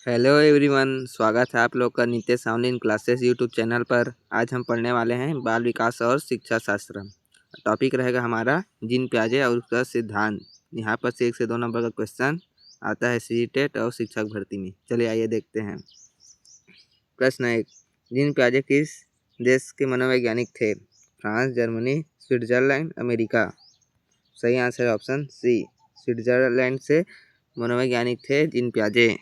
Hello everyone, स्वागत है आप लोग का Nitesh online classes YouTube channel पर। आज हम पढ़ने वाले हैं बाल विकास और शिक्षा शास्त्र। टॉपिक रहेगा हमारा जीन पियाजे और उसका सिद्धांत। यहाँ पर से 1 से 2 नंबर का क्वेश्चन आता है सीटेट और शिक्षक भर्ती में। चलिए आइए देखते हैं। प्रश्न 1, जीन पियाजे किस देश के मनोवैज्ञानिक थे? France, Germany, Switzerland, America. सही आंसर है ऑप्शन सी, स्विट्जरलैंड से मनोवैज्ञानिक थे जीन पियाजे।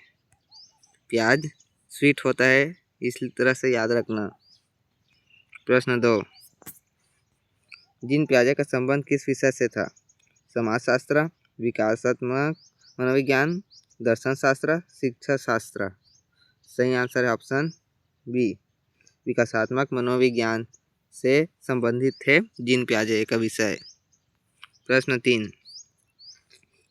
प्याज स्वीट होता है, इस तरह से याद रखना। प्रश्न 2, जीन पियाजे का संबंध किस विषय से था? समाजशास्त्र, विकासात्मक मनोविज्ञान, दर्शन शास्त्र, शिक्षा शास्त्र। सही आंसर है ऑप्शन बी, विकासात्मक मनोविज्ञान से संबंधित थे जीन पियाजे का विषय। प्रश्न 3,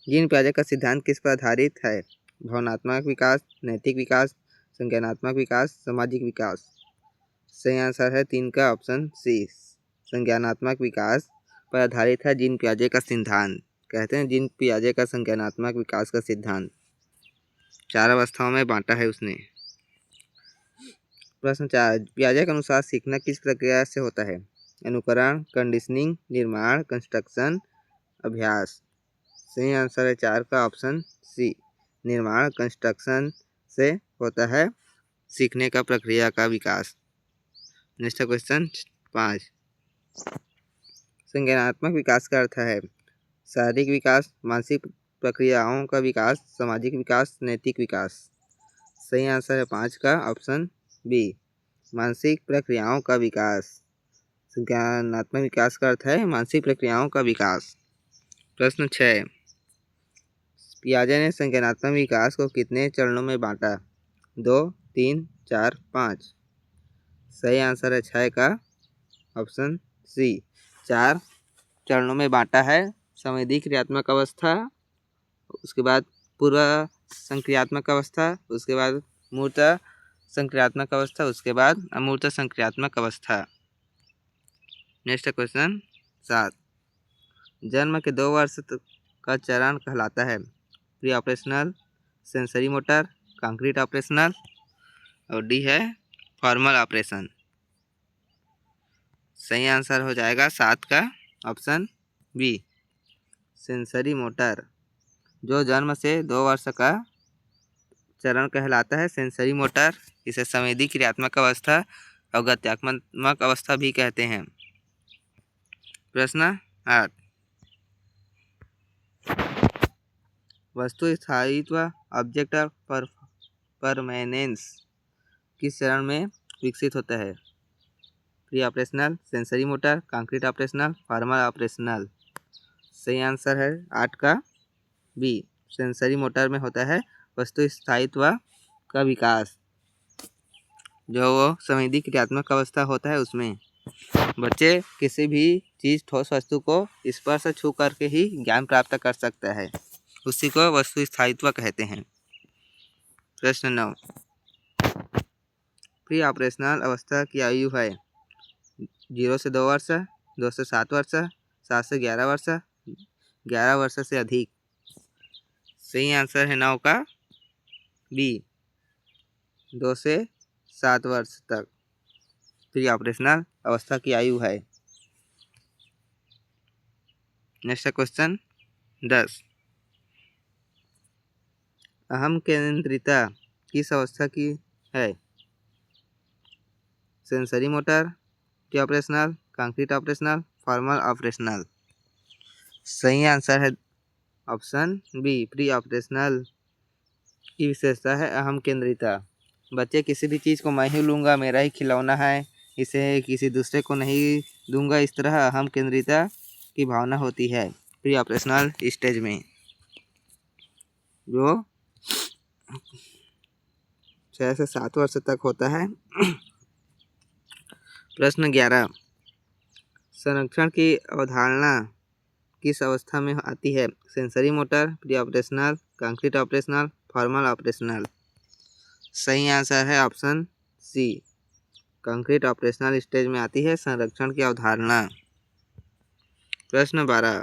जीन पियाजे का सिद्धांत किस पर आधारित है? भावनात्मक विकास, नैतिक विकास, संज्ञानात्मक विकास, सामाजिक विकास। सही आंसर है 3 का ऑप्शन सी, संज्ञानात्मक विकास पर आधारित है जीन पियाजे का सिद्धांत। कहते हैं जीन पियाजे का संज्ञानात्मक विकास का सिद्धांत 4 अवस्थाओं में बांटा है उसने। प्रश्न 4, पियाजे के अनुसार सीखना किस प्रक्रिया से होता है? अनुकरण, कंडीशनिंग, निर्माण, कंस्ट्रक्शन, अभ्यास। सही आंसर है 4 का ऑप्शन सी, निर्माण कंस्ट्रक्शन से होता है सीखने का प्रक्रिया का विकास। नेक्स्ट क्वेश्चन 5, संज्ञानात्मक विकास का अर्थ है शारीरिक विकास, मानसिक प्रक्रियाओं का विकास, सामाजिक विकास, नैतिक विकास। सही आंसर है 5 का ऑप्शन बी, मानसिक प्रक्रियाओं का विकास। संज्ञानात्मक विकास का अर्थ है मानसिक प्रक्रियाओं का विकास। प्रश्न 6, पियाजे ने संज्ञानात्मक विकास को कितने चरणों में बांटा? 2, 3, 4, 5। सही आंसर है 6 का ऑप्शन सी, 4 चरणों में बांटा है। संवेदी क्रियात्मक अवस्था, उसके बाद पूर्व संक्रियात्मक अवस्था, उसके बाद मूर्त संक्रियात्मक अवस्था, उसके बाद अमूर्त संक्रियात्मक अवस्था। नेक्स्ट क्वेश्चन 7, जन्म के 2 वर्ष का चरण कहलाता है? Pre operational, sensory motor, concrete operational और डी है फॉर्मल ऑपरेशन। सही आंसर हो जाएगा 7 का ऑप्शन बी, सेंसरी मोटर। जो जन्म से 2 वर्ष का चरण कहलाता है सेंसरी मोटर। इसे संवेदी क्रियात्मक अवस्था और गत्यात्मक अवस्था भी कहते हैं। प्रश्न 8, वस्तु स्थायित्व ऑब्जेक्ट परमानेंस किस चरण में विकसित होता है? Pre operational, sensory motor, concrete operational, formal operational. सही आंसर है 8 का बी, सेंसरी मोटर में होता है वस्तु स्थायित्व का विकास। जो वो संवेदी क्रियात्मक अवस्था होता है उसमें बच्चे किसी भी चीज़ ठोस वस्तु को स्पर्श छू करके ही ज्ञान प्राप्त कर सकता है, उसी को वस्तु स्थायित्व कहते हैं। प्रश्न 9, प्री ऑपरेशनल अवस्था की आयु है 0 से 2 वर्ष, 2 से 7 वर्ष, 7 से 11 वर्ष, 11 वर्ष से अधिक। सही आंसर है 9 का बी, 2 से 7 वर्ष तक प्री ऑपरेशनल अवस्था की आयु है। नेक्स्ट क्वेश्चन 10, अहम केंद्रिता किस अवस्था की है? Sensory motor, pre operational, concrete operational, formal operational. सही आंसर है ऑप्शन बी, प्री ऑपरेशनल की विशेषता है अहम केंद्रिता। बच्चे किसी भी चीज़ को मैं ही लूँगा, मेरा ही खिलौना है, इसे किसी दूसरे को नहीं दूंगा, इस तरह अहम केंद्रिता की भावना होती है प्री ऑपरेशनल स्टेज में, जो 6 से 7 वर्ष तक होता है। प्रश्न 11, संरक्षण की अवधारणा किस अवस्था में आती है? Sensory motor, pre operational, concrete operational, formal operational. सही आंसर है option C, concrete operational stage में आती है संरक्षण की अवधारणा। प्रश्न 12,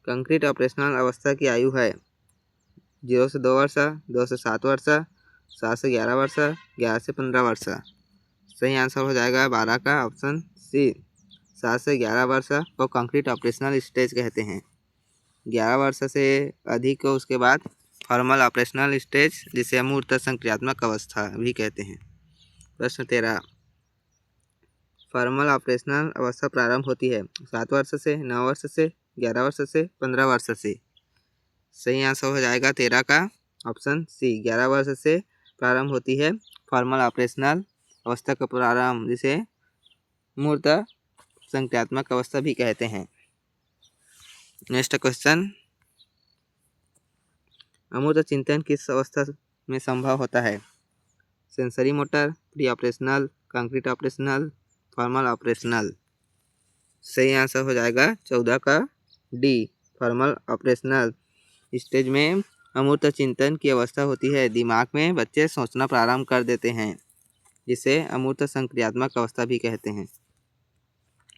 कंक्रीट ऑपरेशनल अवस्था की आयु है 0 से 2 वर्ष, 2 से 7 वर्ष, 7 से 11 वर्ष, 11 से 15 वर्ष। सही आंसर हो जाएगा 12 का ऑप्शन सी। 7 से 11 वर्ष को कंक्रीट ऑपरेशनल स्टेज कहते हैं। 11 वर्ष से अधिक को उसके बाद फॉर्मल ऑपरेशनल स्टेज, जिसे अमूर्त संक्रियात्मक अवस्था भी कहते हैं। प्रश्न 13, फॉर्मल ऑपरेशनल अवस्था प्रारंभ होती है 7 वर्ष से, 9 वर्ष से, 11 वर्ष से, 15 वर्ष से। सही आंसर हो जाएगा 13 का ऑप्शन सी। 11 वर्ष से प्रारंभ होती है फॉर्मल ऑपरेशनल अवस्था का प्रारंभ, जिसे मूर्त संक्रियात्मक अवस्था भी कहते हैं। नेक्स्ट क्वेश्चन, अमूर्त चिंतन किस अवस्था में संभव होता है? Sensory motor, pre operational, concrete operational, formal operational. सही आंसर हो जाएगा 14 का डी, फॉर्मल ऑपरेशनल स्टेज में अमूर्त चिंतन की अवस्था होती है। दिमाग में बच्चे सोचना प्रारंभ कर देते हैं, जिसे अमूर्त संक्रियात्मक अवस्था भी कहते हैं।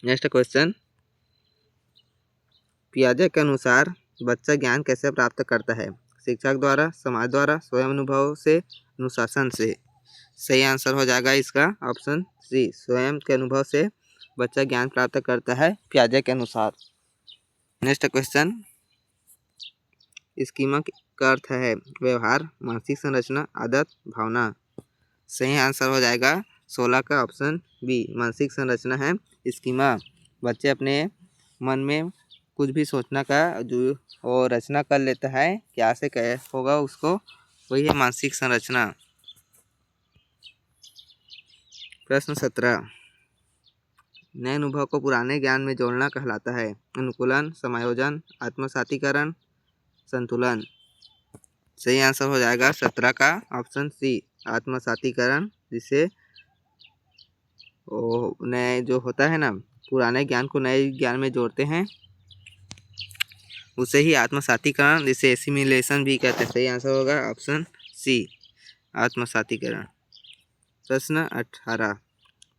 नेक्स्ट क्वेश्चन, पियाजे के अनुसार बच्चा ज्ञान कैसे प्राप्त करता है? शिक्षक द्वारा, समाज द्वारा, स्वयं अनुभव से, अनुशासन से। सही आंसर हो जाएगा इसका ऑप्शन सी, स्वयं के अनुभव से बच्चा ज्ञान प्राप्त करता है पियाजे के अनुसार। नेक्स्ट क्वेश्चन, स्कीमा का अर्थ है व्यवहार, मानसिक संरचना, आदत, भावना। सही आंसर हो जाएगा 16 का ऑप्शन बी, मानसिक संरचना है स्कीमा। बच्चे अपने मन में कुछ भी सोचना का जो और रचना कर लेता है, क्या से क्या होगा उसको, वही है मानसिक संरचना। प्रश्न 17, नए अनुभव को पुराने ज्ञान में जोड़ना कहलाता है? अनुकूलन, समायोजन, आत्मसातीकरण, संतुलन। सही आंसर हो जाएगा 17 का ऑप्शन सी, आत्मसातीकरण, जिसे नए जो होता है ना, पुराने ज्ञान को नए ज्ञान में जोड़ते हैं, उसे ही आत्मसातीकरण, जिसे एसिमिलेशन भी कहते हैं। सही आंसर होगा ऑप्शन सी, आत्मसातीकरण। प्रश्न 18,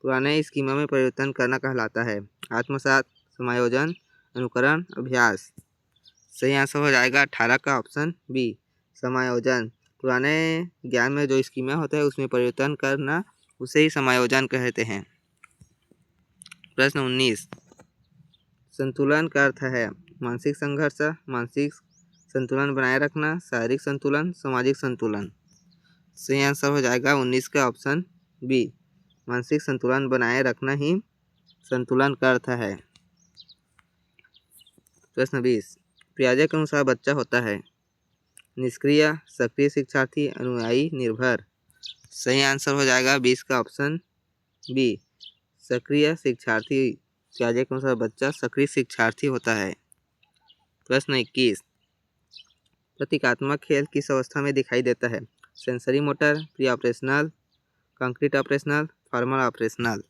पुराने स्कीमा में परिवर्तन करना कहलाता है? आत्मसात, समायोजन, अनुकरण, अभ्यास। सही आंसर हो जाएगा 18 का ऑप्शन बी, समायोजन। पुराने ज्ञान में जो स्कीमा होता है उसमें परिवर्तन करना, उसे ही समायोजन कहते हैं। प्रश्न 19, संतुलन का अर्थ है मानसिक संघर्ष, मानसिक संतुलन बनाए रखना, शारीरिक संतुलन, सामाजिक संतुलन। सही आंसर हो जाएगा 19 का ऑप्शन बी, मानसिक संतुलन बनाए रखना ही संतुलन का अर्थ है। प्रश्न 20, पियाजे के अनुसार बच्चा होता है निष्क्रिय, सक्रिय शिक्षार्थी, अनुयायी, निर्भर। सही आंसर हो जाएगा 20 का ऑप्शन बी, सक्रिय शिक्षार्थी। पियाजे के अनुसार बच्चा सक्रिय शिक्षार्थी होता है। प्रश्न 21, प्रतीकात्मक खेल किस अवस्था में दिखाई देता है? Sensory motor, pre operational, concrete operational, formal operational.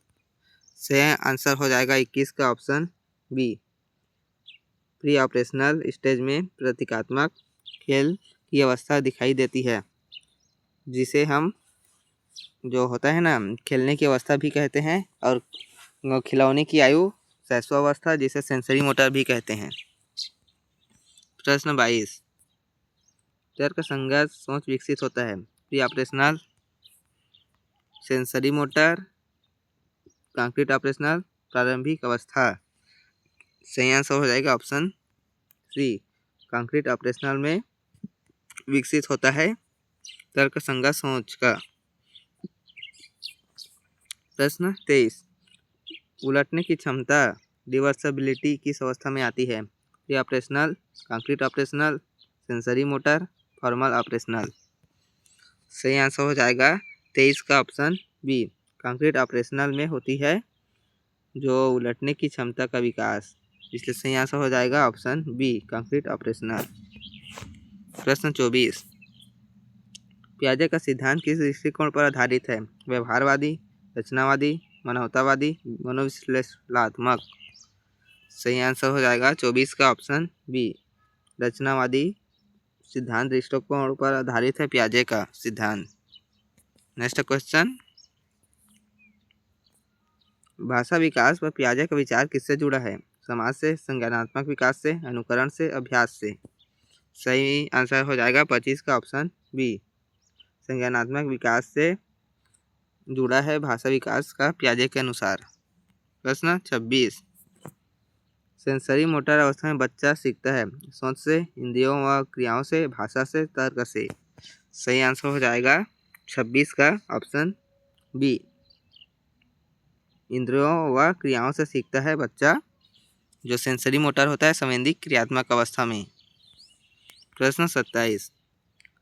सही आंसर हो जाएगा 21 का option B, pre operational stage में प्रतीकात्मक खेल की अवस्था दिखाई देती है, जिसे हम जो होता है ना खेलने की अवस्था भी कहते हैं, और खिलौने की आयु शैशवावस्था, जिसे सेंसरी मोटर भी कहते हैं। प्रश्न 22, तर्क संगत सोच विकसित होता है? Pre operational, sensory motor, concrete operational, प्रारंभिक अवस्था। सही आंसर हो जाएगा ऑप्शन सी, कंक्रीट ऑपरेशनल में विकसित होता है तर्क संगत सोच का। प्रश्न 23, उलटने की क्षमता, रिवर्सिबिलिटी किस अवस्था में आती है? Pre operational, concrete operational, sensory motor, formal operational. सही आंसर हो जाएगा 23 का ऑप्शन बी, कंक्रीट ऑपरेशनल में होती है जो उलटने की क्षमता का विकास, इसलिए सही आंसर हो जाएगा ऑप्शन बी, कंक्रीट ऑपरेशनल। प्रश्न 24, पियाजे का सिद्धांत किस दृष्टिकोण पर आधारित है? व्यवहारवादी, रचनावादी, मानवतावादी, मनोविश्लेषणात्मक। सही आंसर हो जाएगा 24 का ऑप्शन बी, रचनावादी सिद्धांत दृष्टिकोण पर आधारित है पियाजे का सिद्धांत। नेक्स्ट क्वेश्चन, भाषा विकास पर पियाजे का विचार किससे जुड़ा है? समाज से, संज्ञानात्मक विकास से, अनुकरण से, अभ्यास से। सही आंसर हो जाएगा 25 का ऑप्शन बी। संज्ञानात्मक विकास से जुड़ा है भाषा विकास का पियाजे के अनुसार। प्रश्न 26। सेंसरी मोटर अवस्था में बच्चा सीखता है सोच से, इंद्रियों व क्रियाओं से, भाषा से, तर्क से। सही आंसर हो जाएगा 26 का ऑप्शन बी। इंद्रियों व क्रियाओं से सीखता है बच्चा, जो सेंसरी मोटर होता है संवेदी क्रियात्मक अवस्था में। प्रश्न 27।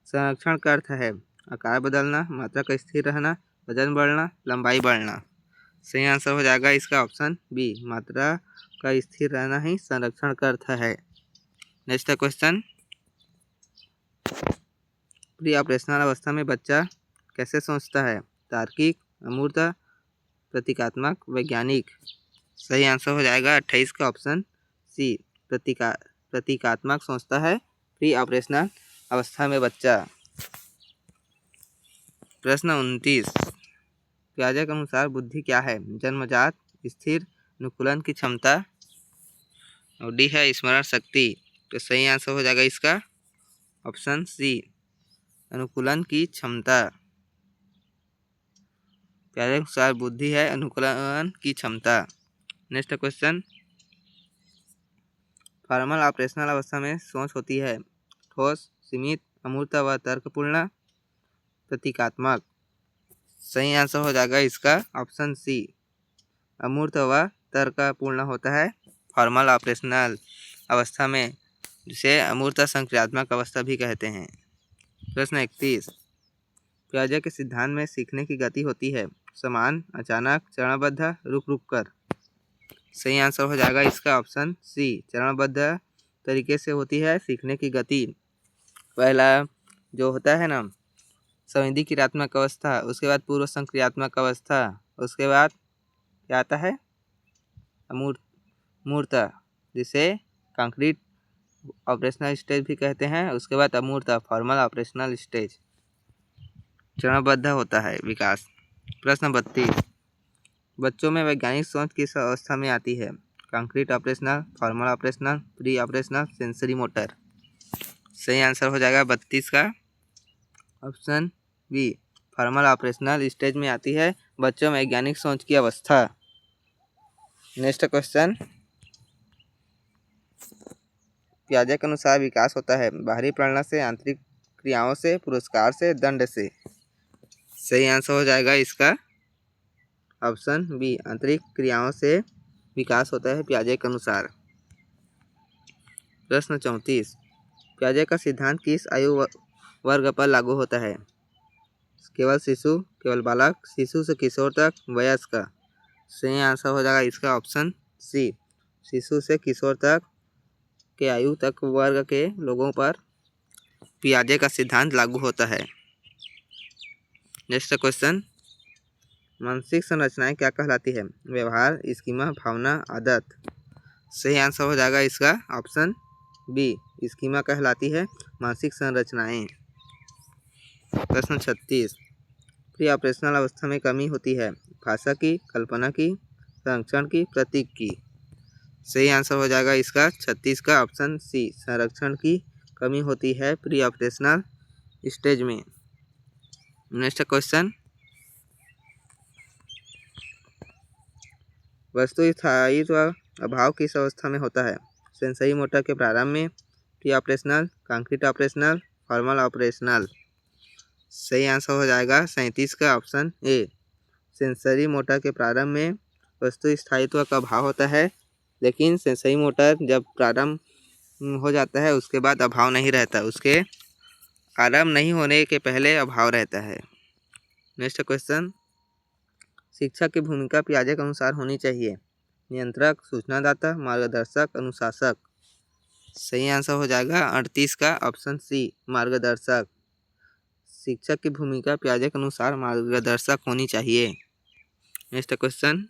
संरक्षण का अर्थ है आकार बदलना, मात्रा का स्थिर रहना, वजन बढ़ना, लंबाई बढ़ना। सही आंसर हो जाएगा इसका ऑप्शन बी। मात्रा का स्थिर रहना ही संरक्षण का अर्थ है। Next question. प्री ऑपरेशनल अवस्था में बच्चा कैसे सोचता है? तार्किक, अमूर्त, प्रतीकात्मक, वैज्ञानिक। सही आंसर हो जाएगा 28 का ऑप्शन सी। प्रतीकात्मक सोचता है प्री ऑपरेशनल अवस्था में बच्चा। प्रश्न 29। पियाजे के अनुसार बुद्धि क्या है? जन्मजात, स्थिर, अनुकूलन की क्षमता, और डी है स्मरण शक्ति। तो सही आंसर हो जाएगा इसका ऑप्शन सी, अनुकूलन की क्षमता। पियाजे के अनुसार बुद्धि है अनुकूलन की क्षमता। Next question. फॉर्मल ऑपरेशनल अवस्था में सोच होती है ठोस, सीमित, अमूर्त व तर्कपूर्ण, प्रतीकात्मक। सही आंसर हो जाएगा इसका ऑप्शन सी, अमूर्त व तर्कपूर्ण होता है फॉर्मल ऑपरेशनल अवस्था में, जिसे अमूर्त संक्रियात्मक अवस्था भी कहते हैं। प्रश्न 31। पियाजे के सिद्धांत में सीखने की गति होती है समान, अचानक, चरणबद्ध, रुक रुक कर। सही आंसर हो जाएगा इसका ऑप्शन सी, चरणबद्ध तरीके से होती है सीखने की गति। पहला जो होता है ना संवेदी क्रियात्मक अवस्था, उसके बाद पूर्व संक्रियात्मक अवस्था, उसके बाद क्या आता है अमूर्त, जिसे कंक्रीट ऑपरेशनल स्टेज भी कहते हैं। उसके बाद अमूर्त फॉर्मल ऑपरेशनल स्टेज। चरणबद्ध होता है विकास। प्रश्न 32। बच्चों में वैज्ञानिक सोच किस अवस्था में आती है? Concrete operational, formal operational, pre operational, sensory motor. सही आंसर हो जाएगा 32 का option B, formal operational stage में आती है बच्चों में वैज्ञानिक सोच की अवस्था। Next question. पियाजे के अनुसार विकास होता है बाहरी प्रेरणा से, आंतरिक क्रियाओं से, पुरस्कार से, दंड से। सही आंसर हो जाएगा इसका ऑप्शन बी, आंतरिक क्रियाओं से विकास होता है पियाजे के अनुसार। प्रश्न 34। पियाजे का सिद्धांत किस आयु वर्ग पर लागू होता है? केवल शिशु, केवल बालक, शिशु से किशोर तक, वयस्क। सही आंसर हो जाएगा इसका ऑप्शन सी, शिशु से किशोर तक के आयु तक वर्ग के लोगों पर पियाजे का सिद्धांत लागू होता है। Next question. मानसिक संरचनाएं क्या कहलाती है? व्यवहार, स्कीमा, भावना, आदत। सही आंसर हो जाएगा इसका ऑप्शन बी, स्कीमा कहलाती है मानसिक संरचनाएं। प्रश्न 36। प्री ऑपरेशनल अवस्था में कमी होती है भाषा की, कल्पना की, संरक्षण की, प्रतीक की। सही आंसर हो जाएगा इसका 36 का ऑप्शन सी, संरक्षण की कमी होती है प्री ऑपरेशनल स्टेज में। Next question. वस्तु स्थायित्व अभाव किस अवस्था में होता है? सेंसरी मोटर के प्रारंभ में, pre operational, concrete operational, formal operational. सही आंसर हो जाएगा 37 का ऑप्शन ए, सेंसरी मोटर के प्रारंभ में वस्तु स्थायित्व का अभाव होता है, लेकिन सेंसरी मोटर जब प्रारंभ हो जाता है उसके बाद अभाव नहीं रहता, उसके आरंभ नहीं होने के पहले अभाव रहता है। Next question. शिक्षक की भूमिका पियाजे के अनुसार होनी चाहिए नियंत्रक, सूचनादाता, मार्गदर्शक, अनुशासक। सही आंसर हो जाएगा 38 का ऑप्शन सी, मार्गदर्शक। शिक्षक की भूमिका पियाजे के अनुसार मार्गदर्शक होनी चाहिए। Next question.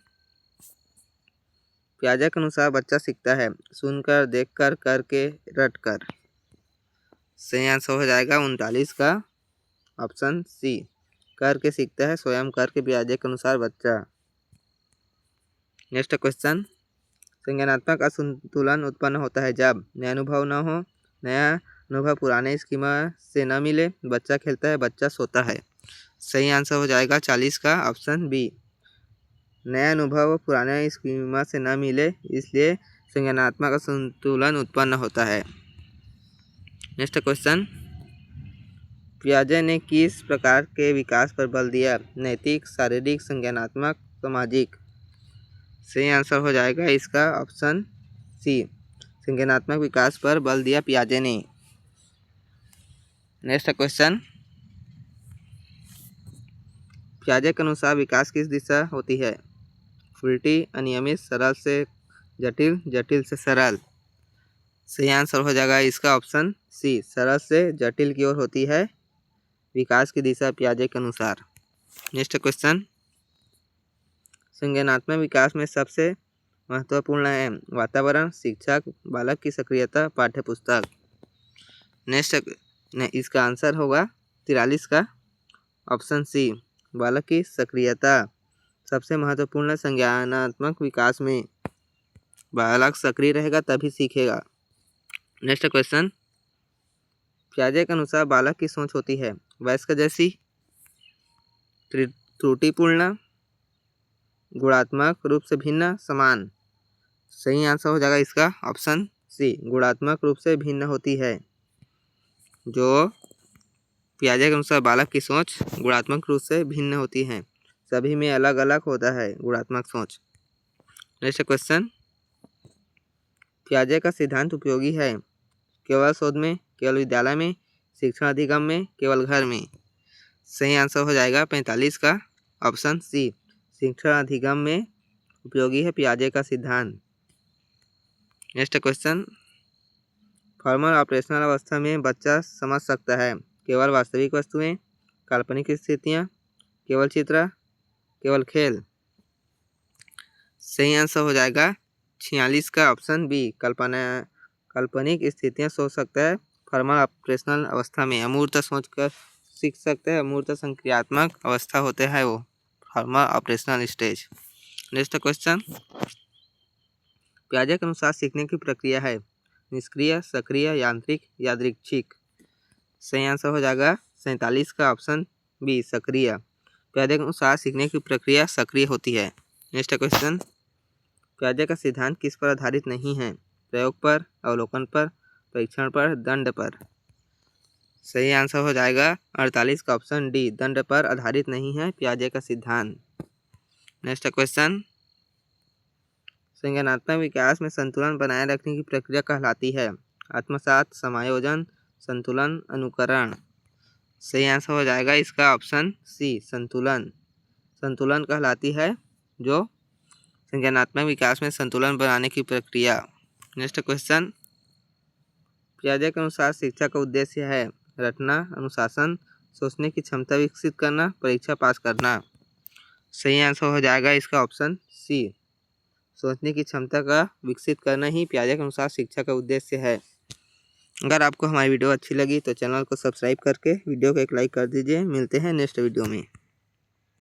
पियाजे के अनुसार बच्चा सीखता है सुनकर, देखकर, करके, रटकर। सही आंसर हो जाएगा 39 का ऑप्शन सी, करके सीखता है, स्वयं करके पियाजे के अनुसार बच्चा। Next question. संज्ञानात्मक असंतुलन उत्पन्न होता है जब नया अनुभव न हो, नया अनुभव पुराने स्कीमा से न मिले, बच्चा खेलता है, बच्चा सोता है। सही आंसर हो जाएगा 40 का ऑप्शन बी। नया अनुभव पुराने स्कीमा से न मिले, इसलिए संज्ञानात्मक असंतुलन उत्पन्न होता है। नेक्स्ट क्वेश्चन, पियाजे ने किस प्रकार के विकास पर बल दिया? नैतिक, शारीरिक, संज्ञानात्मक, सामाजिक। सही आंसर हो जाएगा इसका ऑप्शन सी, संज्ञानात्मक विकास पर बल दिया पियाजे ने। नेक्स्ट क्वेश्चन, पियाजे के अनुसार विकास किस दिशा होती है? उल्टी, अनियमित, सरल से जटिल, जटिल से सरल। सही आंसर हो जाएगा इसका ऑप्शन सी, सरल से जटिल की ओर होती है विकास की दिशा पियाजे के अनुसार। नेक्स्ट क्वेश्चन, संज्ञानात्मक विकास में सबसे महत्वपूर्ण है वातावरण, शिक्षक, बालक की सक्रियता, पाठ्यपुस्तक। नेक्स्ट इसका आंसर होगा 43 का ऑप्शन सी, बालक की सक्रियता सबसे महत्वपूर्ण। संज्ञानात्मक विकास में बालक सक्रिय रहेगा तभी सीखेगा। नेक्स्ट क्वेश्चन, पियाजे के अनुसार बालक की सोच होती है वयस्क जैसी, त्रुटिपूर्ण, गुणात्मक रूप से भिन्न, समान। सही आंसर हो जाएगा इसका ऑप्शन सी, गुणात्मक रूप से भिन्न होती है। जो पियाजे के अनुसार बालक की सोच गुणात्मक रूप से भिन्न होती है, सभी में अलग अलग होता है गुणात्मक सोच। नेक्स्ट क्वेश्चन, पियाजे का सिद्धांत उपयोगी है केवल शोध में, केवल विद्यालय में, शिक्षण अधिगम में, केवल घर में। सही आंसर हो जाएगा 45 का ऑप्शन सी, शिक्षण अधिगम में उपयोगी है पियाजे का सिद्धांत। नेक्स्ट क्वेश्चन, फॉर्मल ऑपरेशनल अवस्था में बच्चा समझ सकता है केवल वास्तविक वस्तुएं, काल्पनिक स्थितियां, केवल चित्र, केवल खेल। सही आंसर हो जाएगा 46 का ऑप्शन बी, काल्पनिक स्थितियां सोच सकता है फॉर्मल ऑपरेशनल अवस्था में। अमूर्त सोच कर सीख सकते हैं, अमूर्त संक्रियात्मक अवस्था होते हैं वो formal operational stage. Next question, पियाजे के अनुसार सीखने की प्रक्रिया है निष्क्रिय, सक्रिय, यांत्रिक, यादृच्छिक। सही आंसर हो जाएगा 47 का ऑप्शन बी, सक्रिय। पियाजे के अनुसार सीखने की प्रक्रिया सक्रिय होती है। नेक्स्ट क्वेश्चन, पियाजे का सिद्धांत किस पर आधारित नहीं है? प्रयोग पर, अवलोकन पर, परीक्षण पर, दंड पर। सही आंसर हो जाएगा 48 का ऑप्शन डी, दंड पर आधारित नहीं है पियाजे का सिद्धांत। नेक्स्ट क्वेश्चन, संज्ञानात्मक विकास में संतुलन बनाए रखने की प्रक्रिया कहलाती है आत्मसात, समायोजन, संतुलन, अनुकरण। सही आंसर हो जाएगा इसका ऑप्शन सी, संतुलन। संतुलन कहलाती है जो संज्ञानात्मक विकास में संतुलन बनाने की प्रक्रिया। नेक्स्ट क्वेश्चन, पियाजे के अनुसार शिक्षा का उद्देश्य है रटना, अनुशासन, सोचने की क्षमता विकसित करना, परीक्षा पास करना। सही आंसर हो जाएगा इसका ऑप्शन सी, सोचने की क्षमता का विकसित करना ही पियाजे के अनुसार शिक्षा का उद्देश्य है। अगर आपको हमारी वीडियो अच्छी लगी तो चैनल को सब्सक्राइब करके वीडियो को एक लाइक कर दीजिए। मिलते हैं नेक्स्ट वीडियो में।